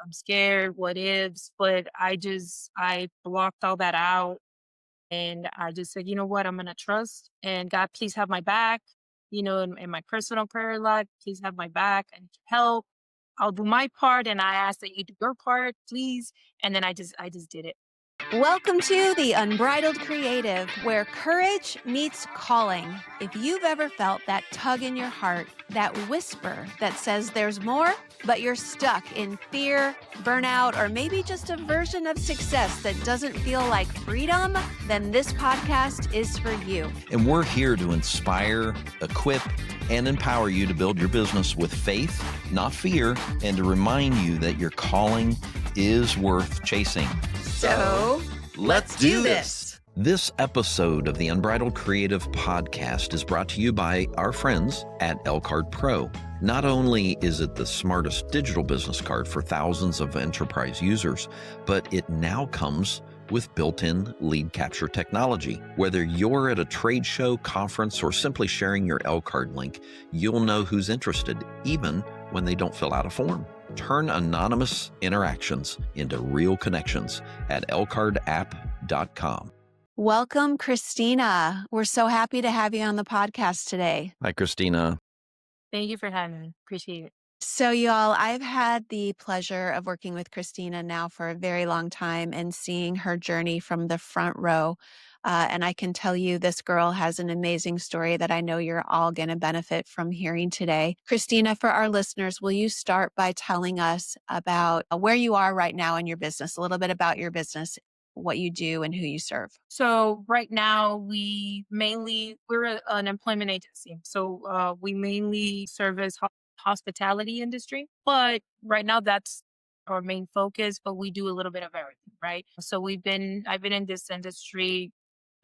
I'm scared, what ifs, but I blocked all that out. And I just said, you know what, I'm going to trust and God, please have my back, in my personal prayer life, please have my back and help. I'll do my part. And I ask that you do your part, please. And then I just did it. Welcome to the Unbridled Creative, where courage meets calling. If you've ever felt that tug in your heart, that whisper that says there's more, but you're stuck in fear, burnout, or maybe just a version of success that doesn't feel like freedom, then this podcast is for you. And we're here to inspire, equip, and empower you to build your business with faith, not fear, and to remind you that your calling is worth chasing. So, let's do this. This episode of the Unbridled Creative podcast is brought to you by our friends at L-Card Pro. Not only is it the smartest digital business card for thousands of enterprise users, but it now comes with built-in lead capture technology. Whether you're at a trade show, conference, or simply sharing your L-Card link, you'll know who's interested, even when they don't fill out a form. Turn anonymous interactions into real connections at lcardapp.com. Welcome, Christina. We're so happy to have you on the podcast today. Hi, Christina. Thank you for having me. Appreciate it. So, y'all, I've had the pleasure of working with Christina now for a very long time and seeing her journey from the front row. And I can tell you this girl has an amazing story that I know you're all going to benefit from hearing today. Christina, for our listeners, will you start by telling us about where you are right now in your business, a little bit about your business, what you do and who you serve? So right now we're an employment agency. So we mainly service hospitality industry, but right now that's our main focus, but we do a little bit of everything, right? So I've been in this industry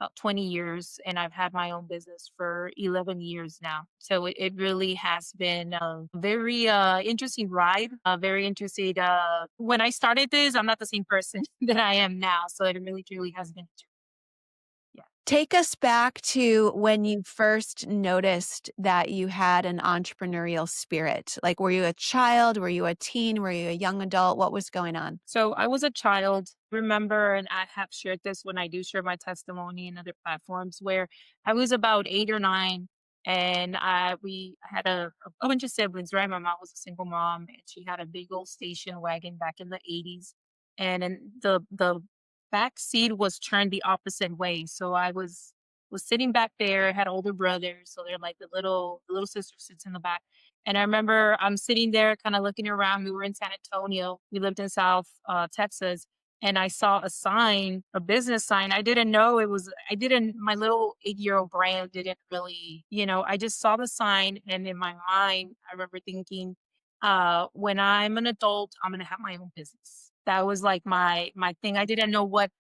about 20 years and I've had my own business for 11 years now. So it really has been a very interesting ride, very interesting. When I started this, I'm not the same person that I am now. So it really, truly has been. Yeah. Take us back to when you first noticed that you had an entrepreneurial spirit. Like, were you a child? Were you a teen? Were you a young adult? What was going on? So I was a child, remember, and I have shared this when I do share my testimony in other platforms where I was about 8 or 9 and I had a bunch of siblings, right? My mom was a single mom and she had a big old station wagon back in the 80s. And then the back seat was turned the opposite way. So I was sitting back there, had older brothers, so they're like the little sister sits in the back. And I remember I'm sitting there kind of looking around. We were in San Antonio. We lived in South Texas. And I saw a sign, a business sign. I didn't know it was, I didn't, my little 8-year-old brain didn't really, I just saw the sign. And in my mind, I remember thinking, when I'm an adult, I'm going to have my own business. That was like my thing. I didn't know what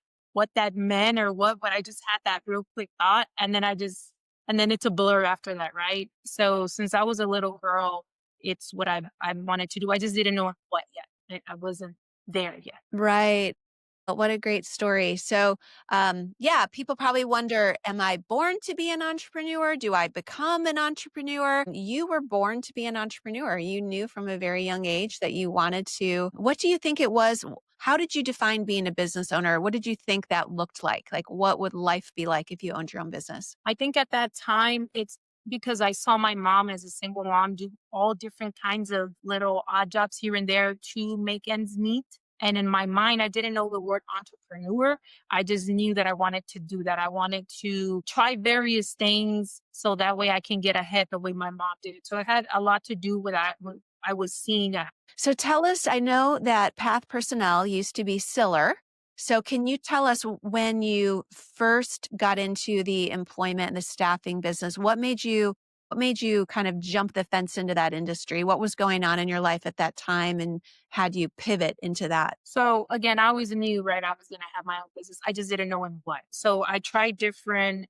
that meant or what, but I just had that real quick thought. And then it's a blur after that, right? So since I was a little girl, it's what I wanted to do. I just didn't know what yet. I wasn't there yet. Right. What a great story. So, yeah, people probably wonder, am I born to be an entrepreneur? Do I become an entrepreneur? You were born to be an entrepreneur. You knew from a very young age that you wanted to. What do you think it was? How did you define being a business owner? What did you think that looked like? Like, what would life be like if you owned your own business? I think at that time, it's because I saw my mom as a single mom do all different kinds of little odd jobs here and there to make ends meet. And in my mind, I didn't know the word entrepreneur. I just knew that I wanted to do that. I wanted to try various things so that way I can get ahead the way my mom did it. So it had a lot to do with that. What I was seeing. So tell us, I know that Path Personnel used to be Siller. So can you tell us when you first got into the employment and the staffing business, what made you kind of jump the fence into that industry? What was going on in your life at that time and had you pivot into that? So again, I always knew, right, I was going to have my own business. I just didn't know in what. So I tried different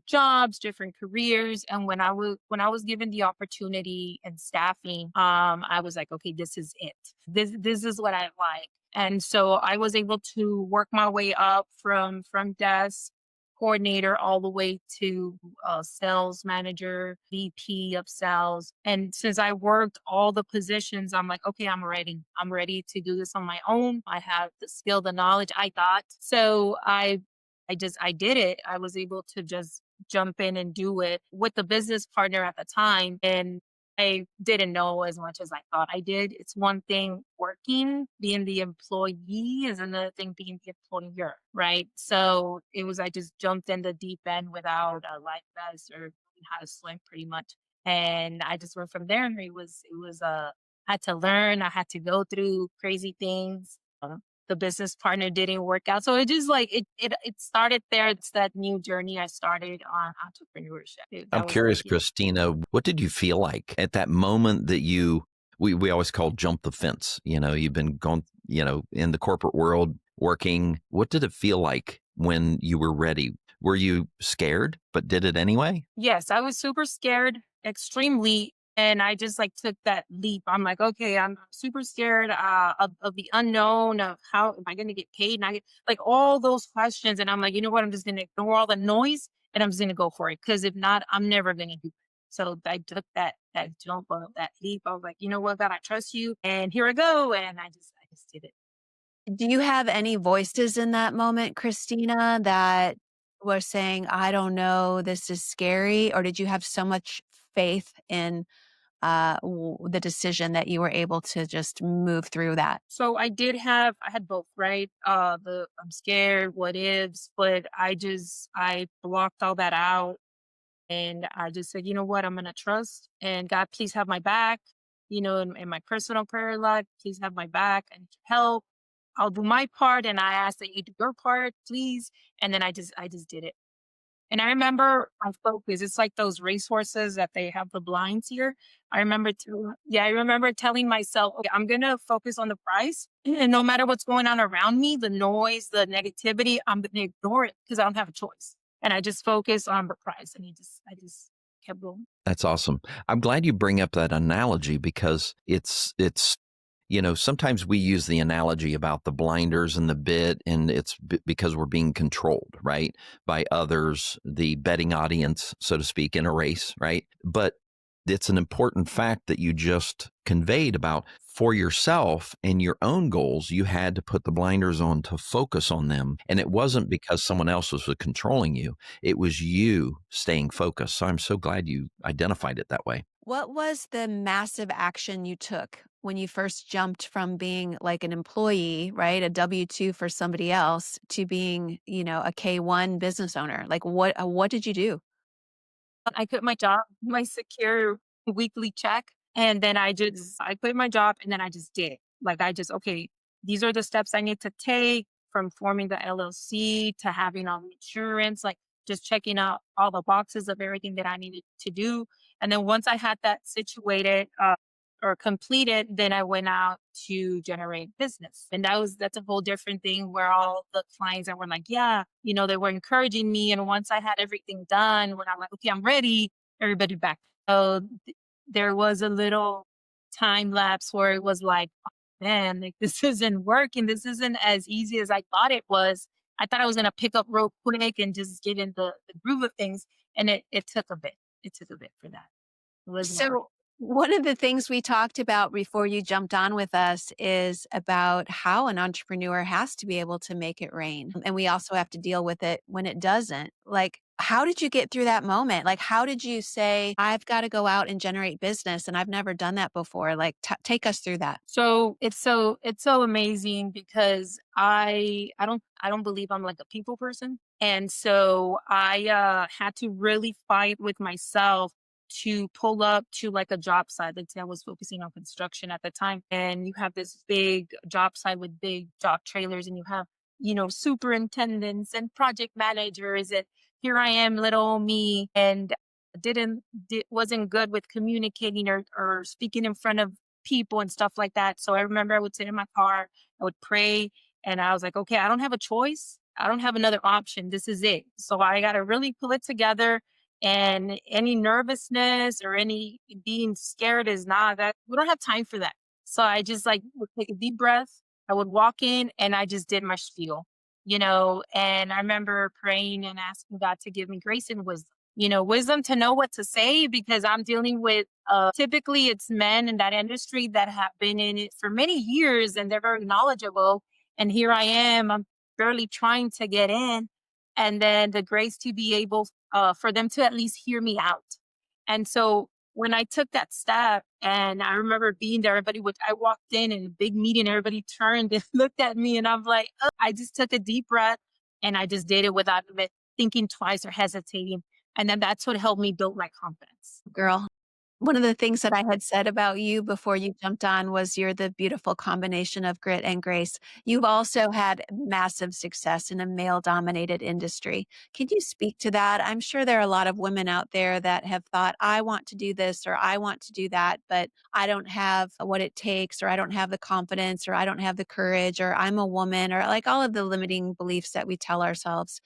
jobs, different careers. And when I was given the opportunity in staffing, I was like, okay, this is it. This is what I like. And so I was able to work my way up from desk coordinator all the way to sales manager, VP of sales. And since I worked all the positions, I'm like, okay, I'm ready. I'm ready to do this on my own. I have the skill, the knowledge, I thought. So I did it. I was able to just jump in and do it with the business partner at the time. And I didn't know as much as I thought I did. It's one thing working, being the employee is another thing being the employer, right? So I just jumped in the deep end without a life vest or knowing how to swim pretty much. And I just went from there. And I had to learn, I had to go through crazy things. The business partner didn't work out. So it just like it started there. It's that new journey I started on entrepreneurship. I'm That was the curious, beginning. Christina, what did you feel like at that moment that we always call jump the fence? You've been going, in the corporate world working. What did it feel like when you were ready? Were you scared, but did it anyway? Yes, I was super scared, extremely, and I just like took that leap. I'm like, okay, I'm super scared of the unknown, of how am I going to get paid, and I get like all those questions, and I'm like, you know what? I'm just going to ignore all the noise, and I'm just going to go for it because if not, I'm never going to do it. So I took that jump of that leap. I was like, you know what, God, I trust you, and here I go, and I just did it. Do you have any voices in that moment, Christina, that were saying, I don't know, this is scary? Or did you have so much faith in the decision that you were able to just move through that? So I had both, right? The I'm scared, what ifs, but I blocked all that out and I just said, you know what, I'm gonna trust and God, please have my back. In my personal prayer life, please have my back and help. I'll do my part and I ask that you do your part, please. And then I just did it. And I remember my focus, it's like those racehorses that they have the blinds here. I remember telling myself, okay, I'm gonna focus on the prize. And no matter what's going on around me, the noise, the negativity, I'm gonna ignore it because I don't have a choice. And I just focus on the prize. And I just kept going. That's awesome. I'm glad you bring up that analogy because it's sometimes we use the analogy about the blinders and the bit, and it's because we're being controlled, right, by others, the betting audience, so to speak, in a race, right? But it's an important fact that you just conveyed about for yourself and your own goals, you had to put the blinders on to focus on them. And it wasn't because someone else was controlling you, it was you staying focused. So I'm so glad you identified it that way. What was the massive action you took when you first jumped from being like an employee, right? A W-2 for somebody else to being, a K-1 business owner? Like what did you do? I quit my job, my secure weekly check, and then I quit my job and then I just did it. Like okay, these are the steps I need to take from forming the LLC to having all the insurance, like just checking out all the boxes of everything that I needed to do. And then once I had that situated or completed, then I went out to generate business. And that's a whole different thing where all the clients that were like, yeah, they were encouraging me. And once I had everything done, when I'm like, okay, I'm ready, everybody back. So there was a little time lapse where it was like, oh, man, like this isn't working. This isn't as easy as I thought it was. I thought I was going to pick up real quick and just get in the groove of things. And it took a bit. It took a bit for that. It wasn't overnight. So, one of the things we talked about before you jumped on with us is about how an entrepreneur has to be able to make it rain. And we also have to deal with it when it doesn't. Like, how did you get through that moment? Like, how did you say, I've got to go out and generate business and I've never done that before? Like, take us through that. So it's so amazing because I don't believe I'm like a people person. And so I had to really fight with myself to pull up to like a job site. Let's say I was focusing on construction at the time. And you have this big job site with big job trailers and you have, superintendents and project managers. And here I am, little me, and wasn't good with communicating or speaking in front of people and stuff like that. So I remember I would sit in my car, I would pray, and I was like, okay, I don't have a choice. I don't have another option. This is it. So I got to really pull it together. And any nervousness or any being scared is not that we don't have time for that. So I just like would take a deep breath. I would walk in and I just did my spiel. and I remember praying and asking God to give me grace and wisdom, wisdom to know what to say because I'm dealing with typically it's men in that industry that have been in it for many years and they're very knowledgeable. And here I am, I'm barely trying to get in. And then the grace to be able for them to at least hear me out. And so when I took that step and I remember being there, I walked in a big meeting, everybody turned and looked at me and I'm like, "Oh," I just took a deep breath and I just did it without even thinking twice or hesitating. And then that's what helped me build my confidence. Girl. One of the things that I had said about you before you jumped on was you're the beautiful combination of grit and grace. You've also had massive success in a male dominated industry. Can you speak to that? I'm sure there are a lot of women out there that have thought, I want to do this or I want to do that, but I don't have what it takes, or I don't have the confidence, or I don't have the courage, or I'm a woman, or like all of the limiting beliefs that we tell ourselves.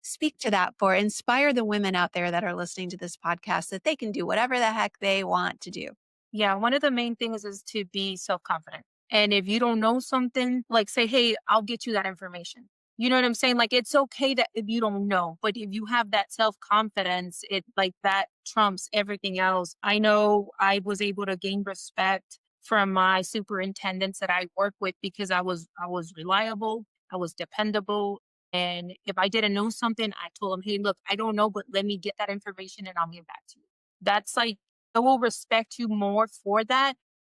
Speak to that for inspire the women out there that are listening to this podcast that they can do whatever the heck they want to do. Yeah, one of the main things is to be self-confident. And if you don't know something, like say, hey, I'll get you that information. You know what I'm saying? Like it's okay that if you don't know, but if you have that self-confidence, it like that trumps everything else. I know I was able to gain respect from my superintendents that I work with because I was reliable, I was dependable. And if I didn't know something, I told them, hey, look, I don't know, but let me get that information and I'll get back to you. That's like I will respect you more for that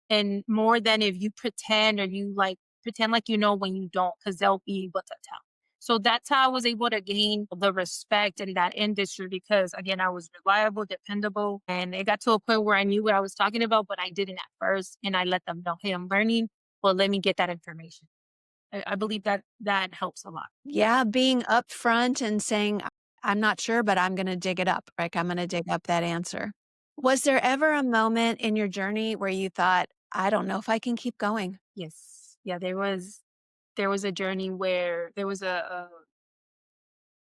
and more than if you pretend or you like pretend like you know when you don't, because they'll be able to tell. So that's how I was able to gain the respect in that industry because again, I was reliable, dependable, and it got to a point where I knew what I was talking about, but I didn't at first. And I let them know, hey, I'm learning, but let me get that information. I believe that that helps a lot. Yeah, being upfront and saying, I'm not sure, but I'm going to dig it up. Like, I'm going to dig up that answer. Was there ever a moment in your journey where you thought, I don't know if I can keep going? Yes. Yeah, there was a journey where there was a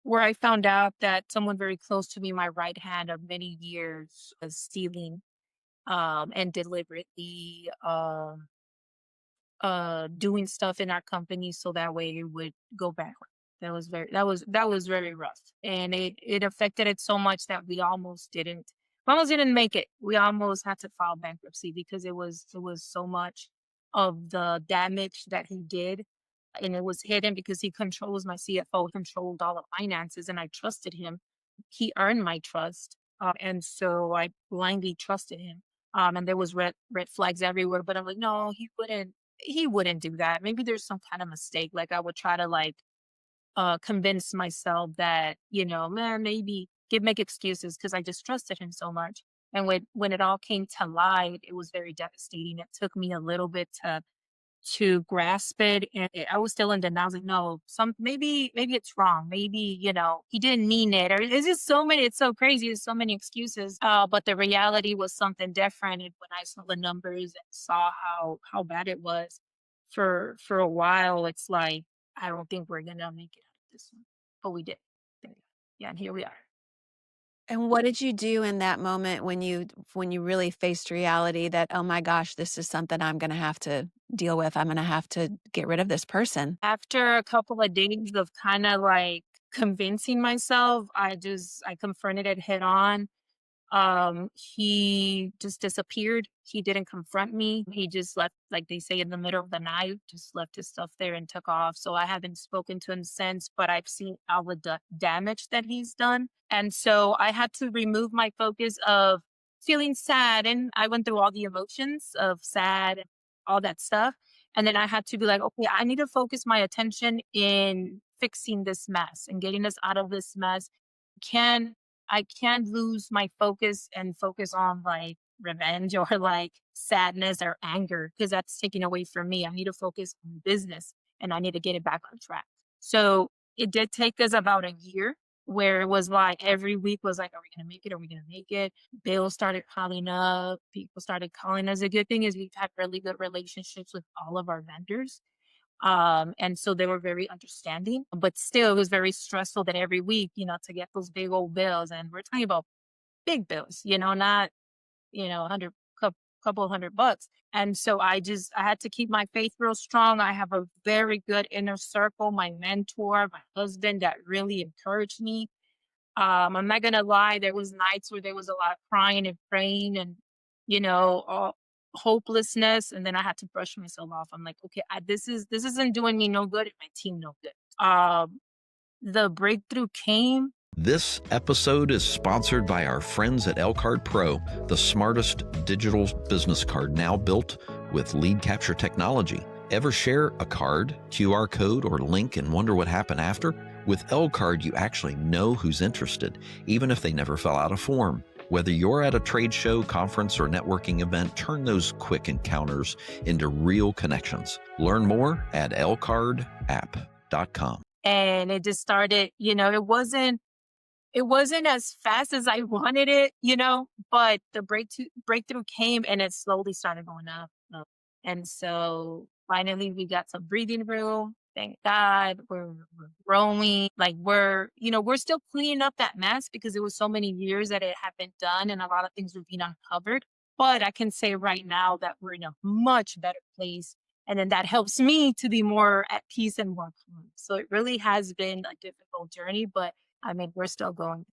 where I found out that someone very close to me, my right hand of many years, was stealing and deliberately doing stuff in our company so that way it would go bankrupt. That was very rough. And it affected it so much that we almost didn't make it. We almost had to file bankruptcy because it was so much of the damage that he did and it was hidden because he controls my CFO, controlled all the finances, and I trusted him. He earned my trust, and so I blindly trusted him. And there was red flags everywhere, but I'm like, no, he wouldn't. He wouldn't do that. Maybe there's some kind of mistake. Like I would try to like convince myself that man, maybe make excuses because I just trusted him so much. And when it all came to light, it was very devastating. It took me a little bit to grasp it, and I was still in denial. I was like, "No, maybe it's wrong. Maybe, he didn't mean it." Or it's just so many it's so crazy, there's so many excuses. But the reality was something different, and when I saw the numbers and saw how bad it was for a while, it's like, I don't think we're gonna make it out of this one. But we did. Yeah, and here we are. And what did you do in that moment when you really faced reality that, oh my gosh, this is something I'm going to have to deal with. I'm going to have to get rid of this person. After a couple of days of kinda like convincing myself, I confronted it head on. He just disappeared. He didn't confront me. He just left, like they say, in the middle of the night, just left his stuff there and took off. So I haven't spoken to him since, but I've seen all the damage that he's done. And so I had to remove my focus of feeling sad. And I went through all the emotions of sad, all that stuff. And then I had to be like, okay, I need to focus my attention in fixing this mess and getting us out of this mess. Can I can't lose my focus and focus on like revenge or like sadness or anger because that's taken away from me. I need to focus on business and I need to get it back on track. So it did take us about a year where it was like every week was like, are we going to make it? Are we going to make it? Bills started piling up. People started calling us. The good thing is we've had really good relationships with all of our vendors. And so they were very understanding, but still it was very stressful that every week, to get those big old bills. And we're talking about big bills, not, 100 couple $100. And so I had to keep my faith real strong. I have a very good inner circle, my mentor, my husband that really encouraged me. I'm not gonna lie, there was nights where there was a lot of crying and praying and, you know, hopelessness. And then I had to brush myself off. I'm like, okay, this isn't doing me no good and my team no good. The breakthrough came. This episode is sponsored by our friends at Elcard Pro, the smartest digital business card now built with lead capture technology. Ever share a card, QR code, or link and wonder what happened after? With Elcard, you actually know who's interested, even if they never fill out a form. Whether you're at a trade show, conference, or networking event, turn those quick encounters into real connections. Learn more at elcardapp.com. And it just started, it wasn't as fast as I wanted it, but the breakthrough came and it slowly started going up. And so finally we got some breathing room. Thank God we're growing. Like we're still cleaning up that mess because it was so many years that it had been done and a lot of things were being uncovered. But I can say right now that we're in a much better place. And then that helps me to be more at peace and more calm. So it really has been a difficult journey, but I mean, we're still going.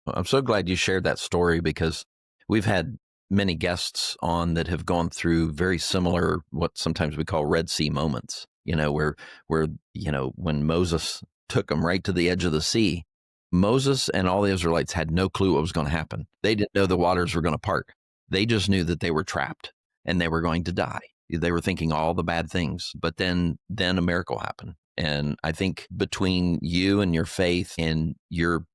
Well, I'm so glad you shared that story because we've had many guests on that have gone through very similar, what sometimes we call Red Sea moments, where, when Moses took them right to the edge of the sea, Moses and all the Israelites had no clue what was going to happen. They didn't know the waters were going to part. They just knew that they were trapped and they were going to die. They were thinking all the bad things, but then a miracle happened. And I think between you and your faith and your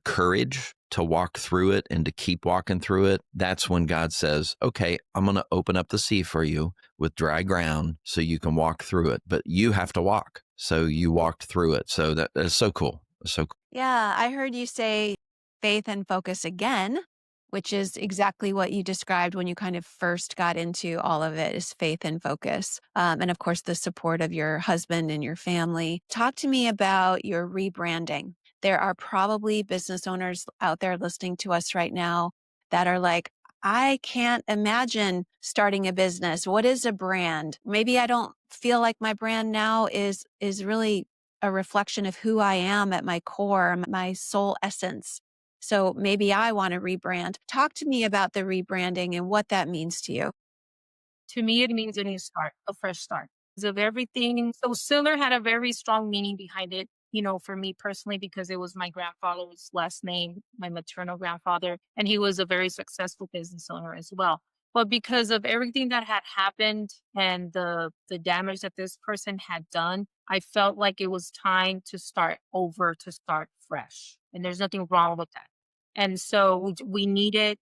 courage to walk through it and to keep walking through it, that's when God says, okay, I'm going to open up the sea for you with dry ground so you can walk through it. But you have to walk. So you walked through it. So that is so cool. So cool. Yeah, I heard you say faith and focus again, which is exactly what you described when you kind of first got into all of it is faith and focus. And of course, the support of your husband and your family. Talk to me about your rebranding. There are probably business owners out there listening to us right now that are like, I can't imagine starting a business. What is a brand? Maybe I don't feel like my brand now is really a reflection of who I am at my core, my soul essence. So maybe I want to rebrand. Talk to me about the rebranding and what that means to you. To me, it means a new start, a fresh start. Because of everything. So Siller had a very strong meaning behind it, for me personally, because it was my grandfather's last name, my maternal grandfather, and he was a very successful business owner as well. But because of everything that had happened and the damage that this person had done, I felt like it was time to start over, to start fresh. And there's nothing wrong with that. And so we needed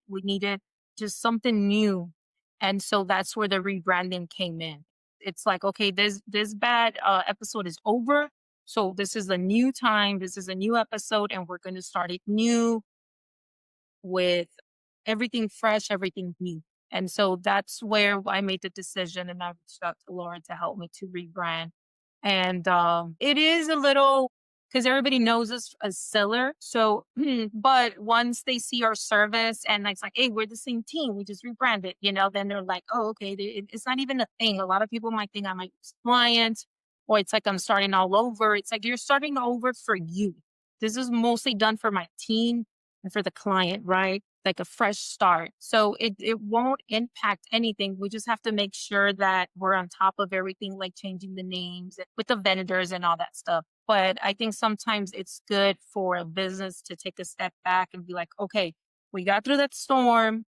just something new, and so that's where the rebranding came in. It's like, okay, this bad episode is over. So this is a new time. This is a new episode, and we're going to start it new with everything fresh, everything new. And so that's where I made the decision, and I reached out to Lauren to help me to rebrand. And it is a little because everybody knows us as seller. So, but once they see our service and it's like, hey, we're the same team, we just rebranded, then they're like, oh, okay, it's not even a thing. A lot of people might think I might lose clients, or it's like I'm starting all over. It's like you're starting over for you. This is mostly done for my team and for the client, right? Like a fresh start. So it won't impact anything. We just have to make sure that we're on top of everything, like changing the names with the vendors and all that stuff. But I think sometimes it's good for a business to take a step back and be like, okay, we got through that storm.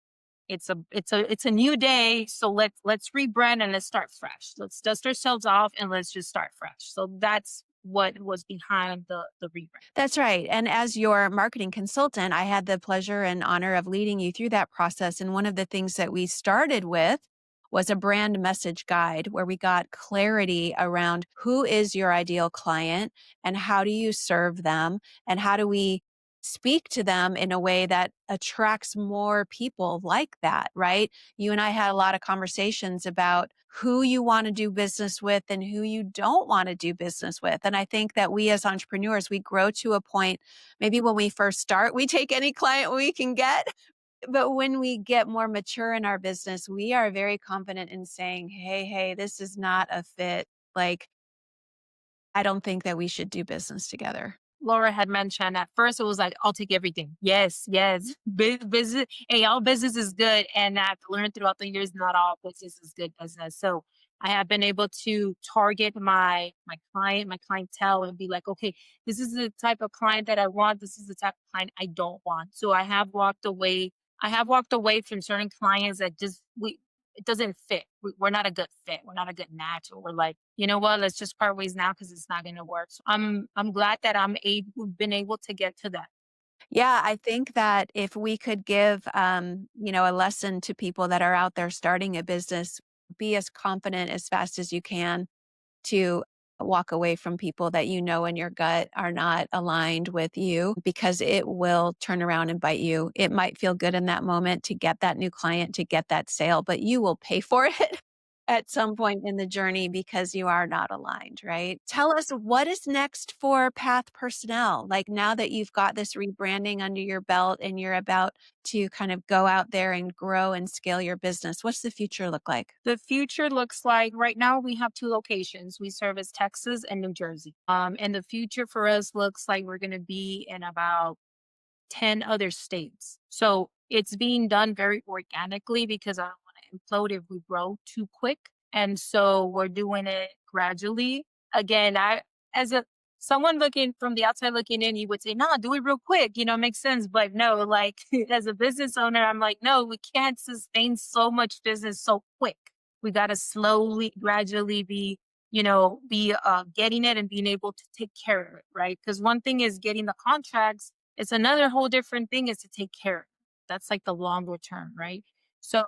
It's a new day. So let's rebrand and let's start fresh. Let's dust ourselves off and let's just start fresh. So that's what was behind the rebrand. That's right. And as your marketing consultant, I had the pleasure and honor of leading you through that process. And one of the things that we started with was a brand message guide where we got clarity around who is your ideal client and how do you serve them and how do we speak to them in a way that attracts more people like that, right? You and I had a lot of conversations about who you want to do business with and who you don't want to do business with. And I think that we as entrepreneurs, we grow to a point, maybe when we first start, we take any client we can get. But when we get more mature in our business, we are very confident in saying, hey, this is not a fit. Like, I don't think that we should do business together. Laura had mentioned at first it was like, I'll take everything. Yes, yes. Business, hey, all business is good. And I've learned throughout the years, not all business is good business. So I have been able to target my clientele and be like, okay, this is the type of client that I want. This is the type of client I don't want. So I have walked away. I have walked away from certain clients that just it doesn't fit. We're not a good fit. We're not a good match. Or we're like, you know what? Let's just part ways now because it's not going to work. So I'm glad that we've been able to get to that. Yeah, I think that if we could give, a lesson to people that are out there starting a business, be as confident as fast as you can to walk away from people that you know in your gut are not aligned with you because it will turn around and bite you. It might feel good in that moment to get that new client, to get that sale, but you will pay for it at some point in the journey because you are not aligned, right? Tell us what is next for Path Personnel? Like now that you've got this rebranding under your belt and you're about to kind of go out there and grow and scale your business, what's the future look like? The future looks like right now we have two locations. We service Texas and New Jersey. And the future for us looks like we're going to be in about 10 other states. So it's being done very organically because I don't want to implode if we grow too quick. And so we're doing it gradually. Again, as a someone looking from the outside looking in, you would say, nah, do it real quick, it makes sense. But no, like as a business owner, I'm like, no, we can't sustain so much business so quick. We got to slowly, gradually be getting it and being able to take care of it, right? Because one thing is getting the contracts, it's another whole different thing is to take care of it. That's like the longer term, right? So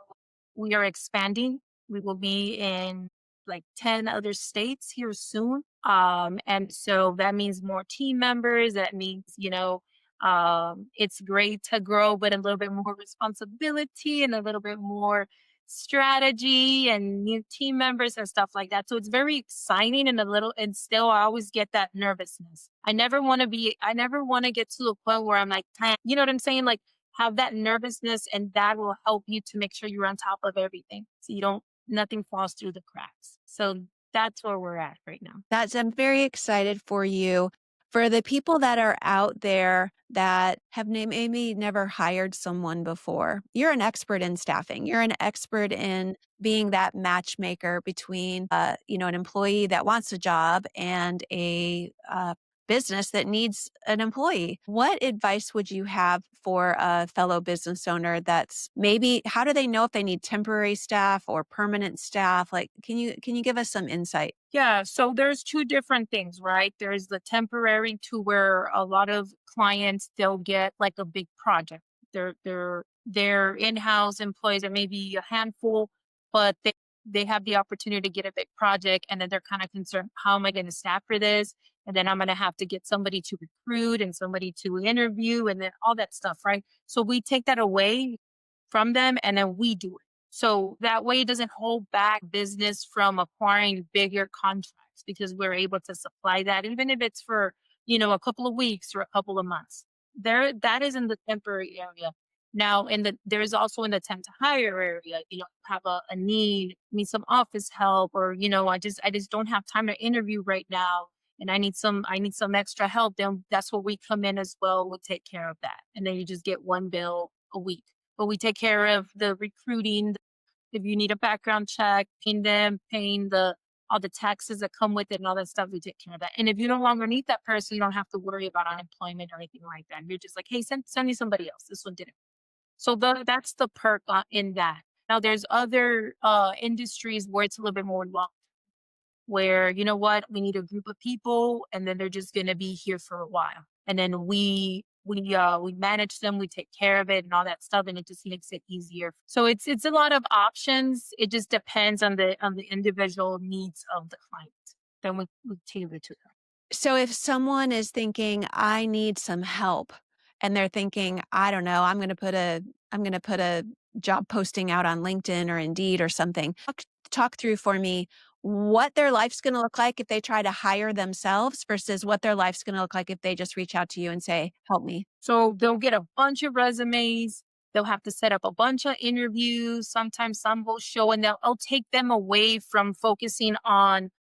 we are expanding. We will be in like 10 other states here soon. And so that means more team members. That means, it's great to grow, but a little bit more responsibility and a little bit more strategy and new team members and stuff like that. So it's very exciting and still I always get that nervousness. I never want to get to a point where I'm like, you know what I'm saying? Like have that nervousness and that will help you to make sure you're on top of everything. So nothing falls through the cracks. So that's where we're at right now. I'm very excited for you. For the people that are out there that have maybe never hired someone before, you're an expert in staffing. You're an expert in being that matchmaker between, an employee that wants a job and a business that needs an employee. What advice would you have for a fellow business owner that's maybe how do they know if they need temporary staff or permanent staff? Like can you give us some insight? Yeah, so there's two different things, right? There's the temporary to where a lot of clients they'll get like a big project. They're in-house employees, or maybe a handful, but they have the opportunity to get a big project and then they're kind of concerned, how am I going to staff for this? And then I'm going to have to get somebody to recruit and somebody to interview and then all that stuff, right? So we take that away from them and then we do it. So that way it doesn't hold back business from acquiring bigger contracts because we're able to supply that, even if it's for, a couple of weeks or a couple of months. That is in the temporary area. Now there's also in the temp to hire area, have a need some office help or, I just don't have time to interview right now and I need some extra help. Then that's where we come in as well. We'll take care of that. And then you just get one bill a week. But we take care of the recruiting, if you need a background check, paying all the taxes that come with it and all that stuff, we take care of that. And if you no longer need that person, you don't have to worry about unemployment or anything like that. You're just like, hey, send me somebody else. This one didn't. So that's the perk in that. Now there's other industries where it's a little bit more long, where you know what, we need a group of people and then they're just going to be here for a while. And then we manage them, we take care of it and all that stuff and it just makes it easier. So it's a lot of options. It just depends on the individual needs of the client. Then we tailor to them. So if someone is thinking, I need some help, and they're thinking, I don't know, I'm going to put a job posting out on LinkedIn or Indeed or something. Talk through for me what their life's going to look like if they try to hire themselves versus what their life's going to look like if they just reach out to you and say, help me. So they'll get a bunch of resumes. they'll have to set up a bunch of interviews. Sometimes some will show and I'll take them away from focusing on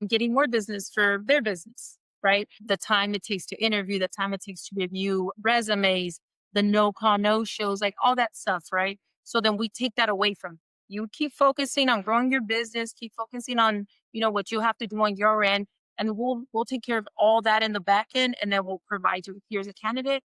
getting more business for their business, right? The time it takes to interview, the time it takes to review resumes, the no call, no shows, like all that stuff, right? So then we take that away from you. Keep focusing on growing your business, keep focusing on, what you have to do on your end. And we'll take care of all that in the back end, and then we'll provide you, here's a candidate.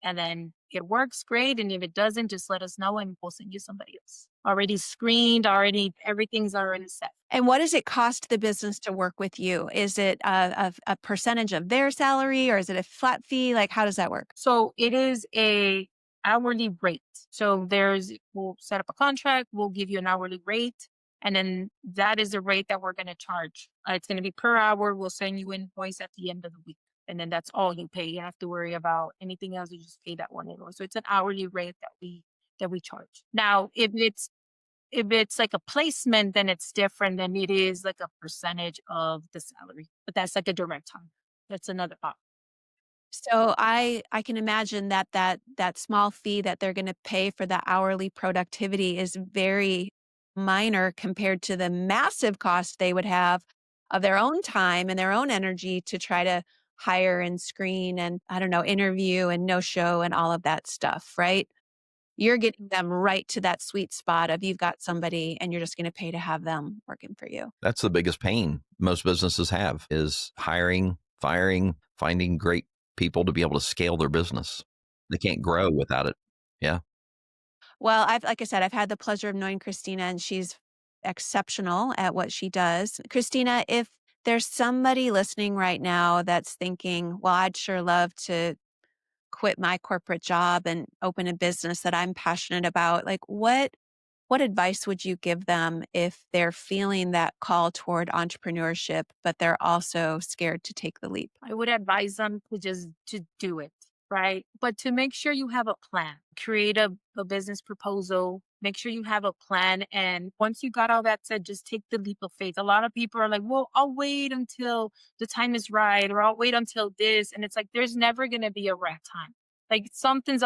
And then it works, great. And if it doesn't, just let us know and we'll send you somebody else. Already screened, already everything's already set. And what does it cost the business to work with you? Is it a percentage of their salary, or is it a flat fee? Like, how does that work? So it is a hourly rate. So we'll set up a contract, we'll give you an hourly rate, and then that is the rate that we're going to charge. It's going to be per hour. We'll send you invoice at the end of the week. And then that's all you pay. You don't have to worry about anything else. You just pay that one invoice. So it's an hourly rate that we charge. Now, if it's like a placement, then it's different. Then it is like a percentage of the salary. But that's like a direct hire. That's another option. So I can imagine that small fee that they're gonna pay for the hourly productivity is very minor compared to the massive cost they would have of their own time and their own energy to try to hire and screen and, I don't know, interview and no show and all of that stuff, right? You're getting them right to that sweet spot of you've got somebody and you're just gonna pay to have them working for you. That's the biggest pain most businesses have is hiring, firing, finding great people to be able to scale their business. They can't grow without it. Yeah. Well, like I said, I've had the pleasure of knowing Christina, and she's exceptional at what she does. Christina, if there's somebody listening right now that's thinking, well, I'd sure love to quit my corporate job and open a business that I'm passionate about, like what advice would you give them if they're feeling that call toward entrepreneurship, but they're also scared to take the leap? I would advise them to do it, right? But to make sure you have a plan, create a business proposal, make sure you have a plan. And once you got all that said, just take the leap of faith. A lot of people are like, well, I'll wait until the time is right, or I'll wait until this. And it's like, there's never going to be a right time. Like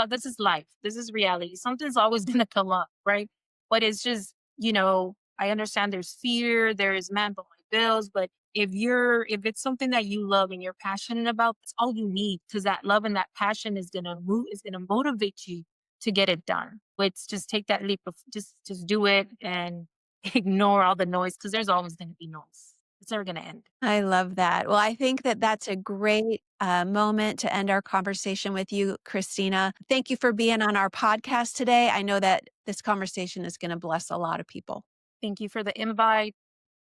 this is life. This is reality. Something's always going to come up, right? But it's just, I understand there's fear, there's man, but my bills, but if it's something that you love and you're passionate about, that's all you need, because that love and that passion is gonna motivate you to get it done. Let's just take that leap of just do it and ignore all the noise, because there's always gonna be noise. It's never gonna end. I love that. Well, I think that that's a great moment to end our conversation with you, Christina. Thank you for being on our podcast today. I know that this conversation is going to bless a lot of people. Thank you for the invite.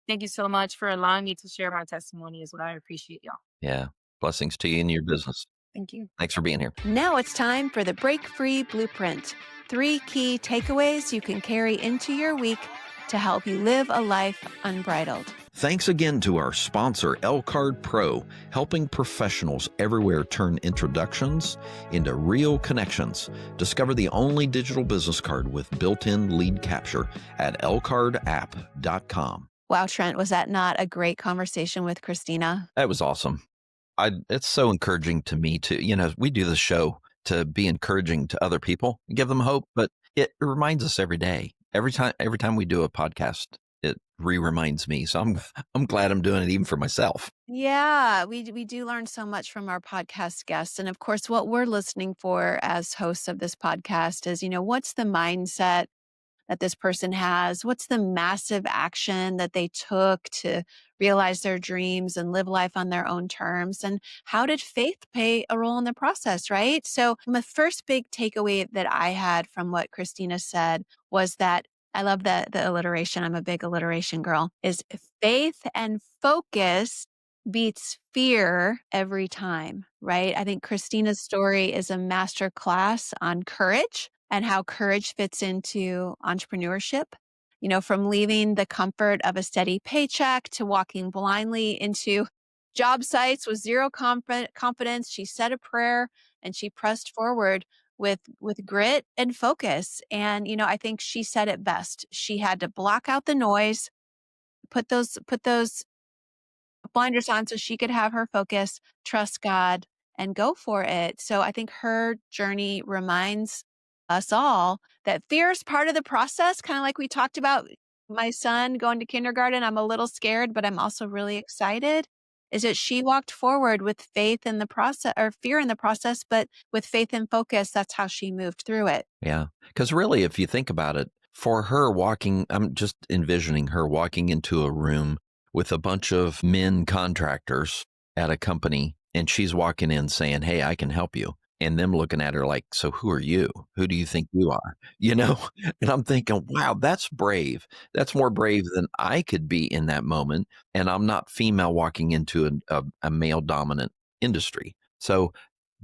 Thank you so much for allowing me to share my testimony as well. I appreciate y'all. Yeah. Blessings to you and your business. Thank you. Thanks for being here. Now it's time for the Break Free Blueprint. 3 key takeaways you can carry into your week to help you live a life unbridled. Thanks again to our sponsor, Elcard Pro, helping professionals everywhere turn introductions into real connections. Discover the only digital business card with built-in lead capture at elcardapp.com. Wow, Trent, was that not a great conversation with Christina? That was awesome. It's so encouraging to me to, we do the show to be encouraging to other people, give them hope, but it reminds us every day. Every time we do a podcast, it reminds me. So I'm glad I'm doing it even for myself. Yeah, we do learn so much from our podcast guests. And of course, what we're listening for as hosts of this podcast is, what's the mindset that this person has? What's the massive action that they took to realize their dreams and live life on their own terms? And how did faith play a role in the process, right? So the first big takeaway that I had from what Christina said was that I love the alliteration. I'm a big alliteration girl. Is faith and focus beats fear every time, right? I think Christina's story is a master class on courage and how courage fits into entrepreneurship. From leaving the comfort of a steady paycheck to walking blindly into job sites with zero confidence. She said a prayer and she pressed forward with grit and focus. And, I think she said it best. She had to block out the noise, put those blinders on so she could have her focus, trust God, and go for it. So I think her journey reminds us all that fear is part of the process, kind of like we talked about my son going to kindergarten. I'm a little scared, but I'm also really excited. Is that she walked forward with faith in the process or fear in the process, but with faith and focus, that's how she moved through it. Yeah. Because really, if you think about it, for her walking, I'm just envisioning her walking into a room with a bunch of men contractors at a company, and she's walking in saying, "Hey, I can help you." And them looking at her like, "So who are you? Who do you think you are?" You know? And I'm thinking, wow, that's brave. That's more brave than I could be in that moment. And I'm not female walking into a male dominant industry. So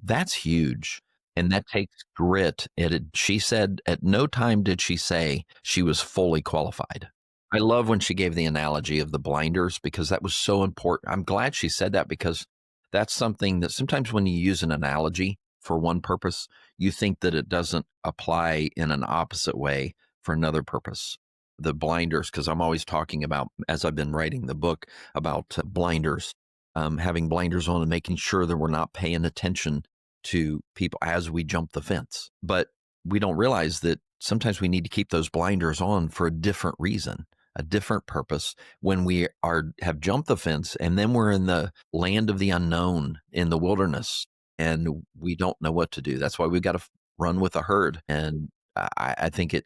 that's huge. And that takes grit. She said at no time did she say she was fully qualified. I love when she gave the analogy of the blinders because that was so important. I'm glad she said that because that's something that sometimes when you use an analogy for one purpose, you think that it doesn't apply in an opposite way for another purpose. The blinders, because I'm always talking about, as I've been writing the book about blinders, having blinders on and making sure that we're not paying attention to people as we jump the fence. But we don't realize that sometimes we need to keep those blinders on for a different reason, a different purpose when we have jumped the fence and then we're in the land of the unknown in the wilderness and we don't know what to do. That's why we've got to run with the herd. And I think it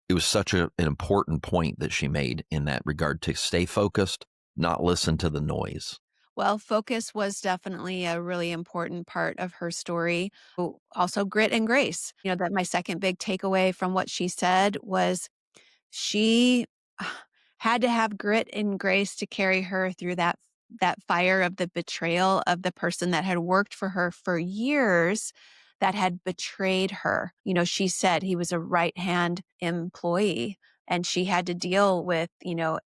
was such an important point that she made in that regard to stay focused, not listen to the noise. Well, focus was definitely a really important part of her story. Also, grit and grace. That my second big takeaway from what she said was she had to have grit and grace to carry her through that fire of the betrayal of the person that had worked for her for years that had betrayed her. She said he was a right-hand employee and she had to deal with,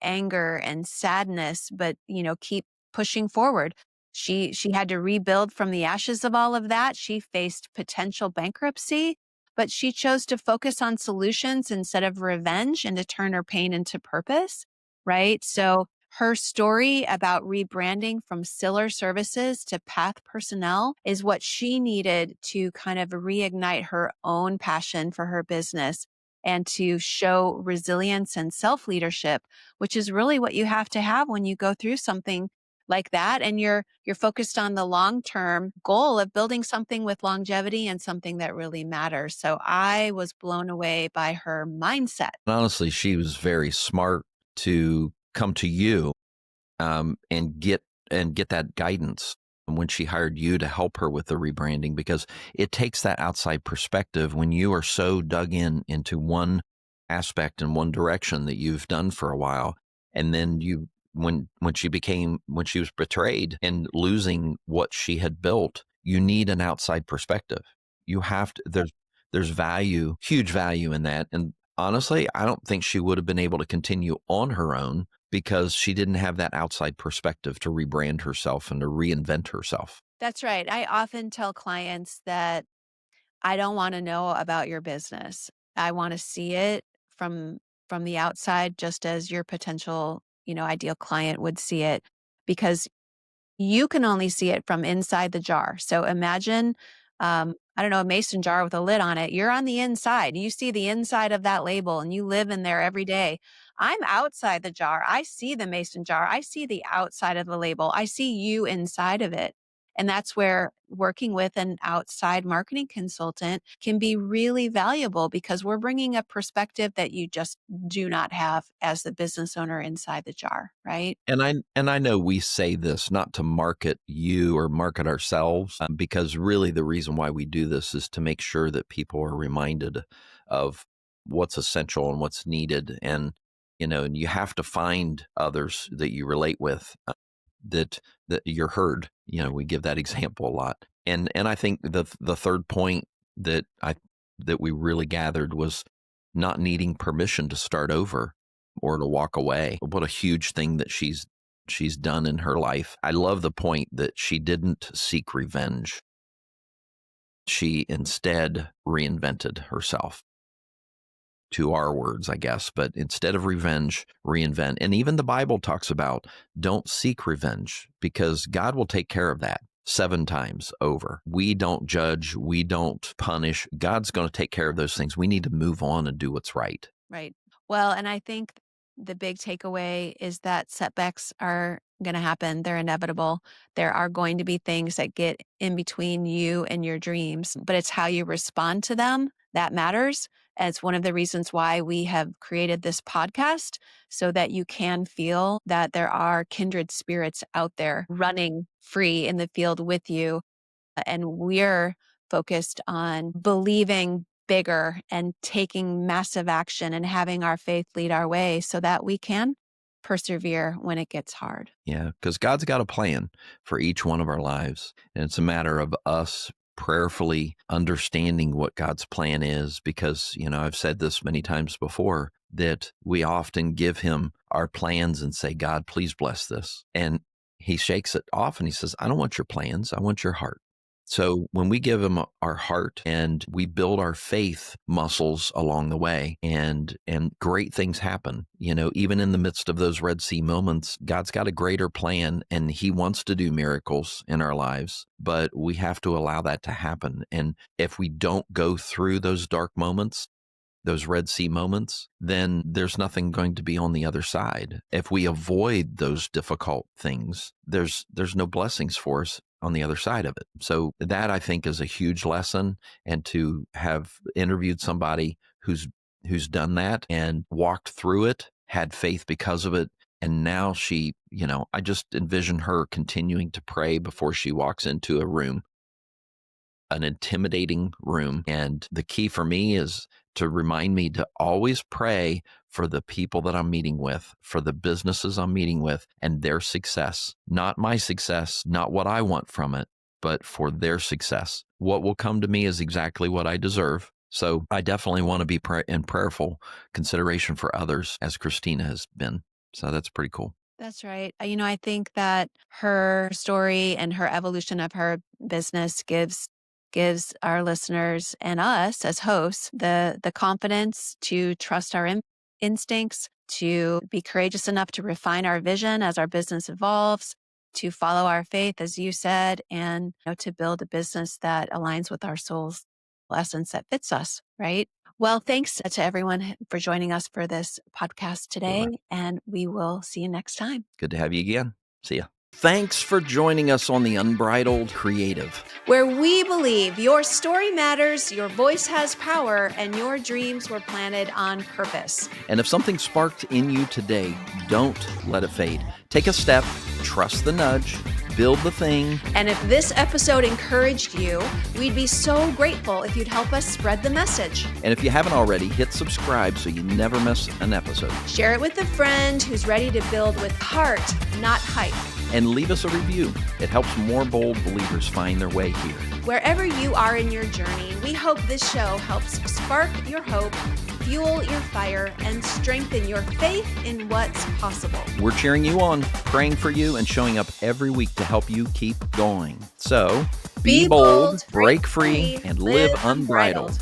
anger and sadness, but, keep pushing forward. She had to rebuild from the ashes of all of that. She faced potential bankruptcy, but she chose to focus on solutions instead of revenge and to turn her pain into purpose, right? So her story about rebranding from Siller Services to Path Personnel is what she needed to kind of reignite her own passion for her business and to show resilience and self-leadership, which is really what you have to have when you go through something like that and you're focused on the long-term goal of building something with longevity and something that really matters. So I was blown away by her mindset. Honestly, she was very smart to come to you and get that guidance when she hired you to help her with the rebranding because it takes that outside perspective when you are so dug into one aspect and one direction that you've done for a while, and then when she was betrayed and losing what she had built, you need an outside perspective. You have to. There's value, huge value in that, and honestly, I don't think she would have been able to continue on her own because she didn't have that outside perspective to rebrand herself and to reinvent herself. That's right. I often tell clients that I don't want to know about your business. I want to see it from the outside just as your potential, ideal client would see it because you can only see it from inside the jar. So imagine, I don't know, a mason jar with a lid on it. You're on the inside. You see the inside of that label and you live in there every day. I'm outside the jar. I see the mason jar. I see the outside of the label. I see you inside of it. And that's where working with an outside marketing consultant can be really valuable because we're bringing a perspective that you just do not have as the business owner inside the jar, right? And I know we say this not to market you or market ourselves, because really the reason why we do this is to make sure that people are reminded of what's essential and what's needed, and and you have to find others that you relate with, that you're heard. We give that example a lot, and I think the third point that we really gathered was not needing permission to start over or to walk away. What a huge thing that she's done in her life. I love the point that she didn't seek revenge. She instead reinvented herself. To our words, I guess, but instead of revenge, reinvent. And even the Bible talks about don't seek revenge because God will take care of that. 7 times over. We don't judge. We don't punish. God's going to take care of those things. We need to move on and do what's right. Right. Well, and I think the big takeaway is that setbacks are going to happen. They're inevitable. There are going to be things that get in between you and your dreams, but it's how you respond to them that matters. And it's one of the reasons why we have created this podcast, so that you can feel that there are kindred spirits out there running free in the field with you. And we're focused on believing bigger and taking massive action and having our faith lead our way so that we can persevere when it gets hard. Yeah, because God's got a plan for each one of our lives. And it's a matter of us prayerfully understanding what God's plan is, because, I've said this many times before, that we often give him our plans and say, God, please bless this. And he shakes it off and he says, I don't want your plans. I want your heart. So when we give him our heart and we build our faith muscles along the way, and great things happen, even in the midst of those Red Sea moments, God's got a greater plan and he wants to do miracles in our lives, but we have to allow that to happen. And if we don't go through those dark moments, those Red Sea moments, then there's nothing going to be on the other side. If we avoid those difficult things, there's no blessings for us on the other side of it. So that, I think, is a huge lesson. And to have interviewed somebody who's done that and walked through it, had faith because of it, and now she, I just envision her continuing to pray before she walks into a room, an intimidating room. And the key for me is to remind me to always pray for the people that I'm meeting with, for the businesses I'm meeting with, and their success. Not my success, not what I want from it, but for their success. What will come to me is exactly what I deserve. So I definitely want to be in prayerful consideration for others, as Christina has been. So that's pretty cool. That's right. I think that her story and her evolution of her business gives our listeners and us as hosts the confidence to trust our instincts, to be courageous enough to refine our vision as our business evolves, to follow our faith, as you said, and to build a business that aligns with our soul's essence that fits us, right? Well, thanks to everyone for joining us for this podcast today, and we will see you next time. Good to have you again. See ya. Thanks for joining us on the Unbridled Creative, where we believe your story matters, your voice has power, and your dreams were planted on purpose. And if something sparked in you today, don't let it fade. Take a step, trust the nudge, build the thing. And if this episode encouraged you, we'd be so grateful if you'd help us spread the message. And if you haven't already, hit subscribe so you never miss an episode. Share it with a friend who's ready to build with heart, not hype. And leave us a review. It helps more bold believers find their way here. Wherever you are in your journey, we hope this show helps spark your hope, fuel your fire, and strengthen your faith in what's possible. We're cheering you on, praying for you, and showing up every week to help you keep going. So, be bold, break free, and live unbridled.